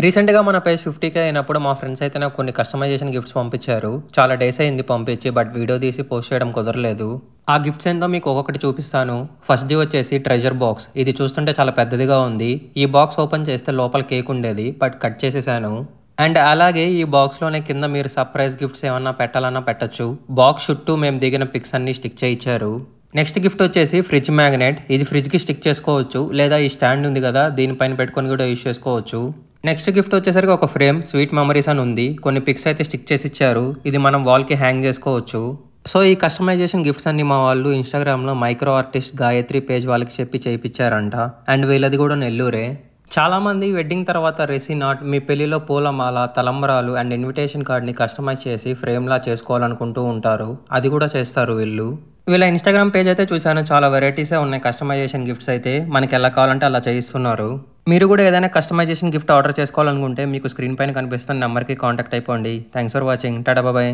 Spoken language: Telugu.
రీసెంట్‌గా మన పేజ్ 50,000 అయినప్పుడు మా ఫ్రెండ్స్ అయితే నాకు కొన్ని కస్టమైజేషన్ గిఫ్ట్స్ పంపించారు. చాలా డేస్ అయింది పంపించి. బట్ వీడియో తీసి పోస్ట్ చేయడం కుదరలేదు. ఆ గిఫ్ట్స్ ఏందో మీకు ఒక్కొక్కటి చూపిస్తాను. ఫస్ట్‌ది వచ్చేసి ట్రెజర్ బాక్స్. ఇది చూస్తుంటే చాలా పెద్దదిగా ఉంది. ఈ బాక్స్ ఓపెన్ చేస్తే లోపల కేక్ ఉండేది. బట్ కట్ చేసేసాను. అండ్ అలాగే ఈ బాక్స్‌లోనే కింద మీరు సర్ప్రైజ్ గిఫ్ట్స్ ఏమన్నా పెట్టాలన్నా పెట్టొచ్చు. బాక్స్ చుట్టూ మేము దిగిన పిక్స్ అన్నీ స్టిక్ చేయించారు. నెక్స్ట్ గిఫ్ట్ వచ్చేసి ఫ్రిడ్జ్ మ్యాగ్నెట్. ఇది ఫ్రిడ్జ్‌కి స్టిక్ చేసుకోవచ్చు. లేదా ఈ స్టాండ్ ఉంది కదా, దీనిపైన పెట్టుకొని కూడా యూజ్ చేసుకోవచ్చు. నెక్స్ట్ గిఫ్ట్ వచ్చేసరికి ఒక ఫ్రేమ్ స్వీట్ మెమరీస్ అని ఉంది. కొన్ని పిక్స్ అయితే స్టిక్ చేసి ఇచ్చారు. ఇది మనం వాల్కి హ్యాంగ్ చేసుకోవచ్చు. సో ఈ కస్టమైజేషన్ గిఫ్ట్స్ అన్ని మా వాళ్ళు ఇన్స్టాగ్రామ్లో మైక్రో ఆర్టిస్ట్ గాయత్రి పేజ్ వాళ్ళకి చెప్పి చేయించారంట. అండ్ వీళ్ళది కూడా నెల్లూరే. చాలామంది వెడ్డింగ్ తర్వాత రెసిన్ ఆర్ట్, మీ పెళ్లిలో పూలమాల, తలంబరాలు అండ్ ఇన్విటేషన్ కార్డ్ని కస్టమైజ్ చేసి ఫ్రేమ్లా చేసుకోవాలనుకుంటూ ఉంటారు. అది కూడా చేస్తారు వీళ్ళు. వీళ్ళ ఇన్స్టాగ్రామ్ పేజ్ అయితే చూశాను. చాలా వెరైటీసే ఉన్నాయి కస్టమైజేషన్ గిఫ్ట్స్ అయితే. మనకి ఎలా కావాలంటే అలా చేయిస్తున్నారు. మీరు కూడా ఏదైనా కస్టమైజేషన్ గిఫ్ట్ ఆర్డర్ చేసుకోవాలనుకుంటే మీకు స్క్రీన్ పైన కనిపిస్తున్న నెంబర్కి కాంటాక్ట్ అయిపోండి. Thanks for watching. Tata bye.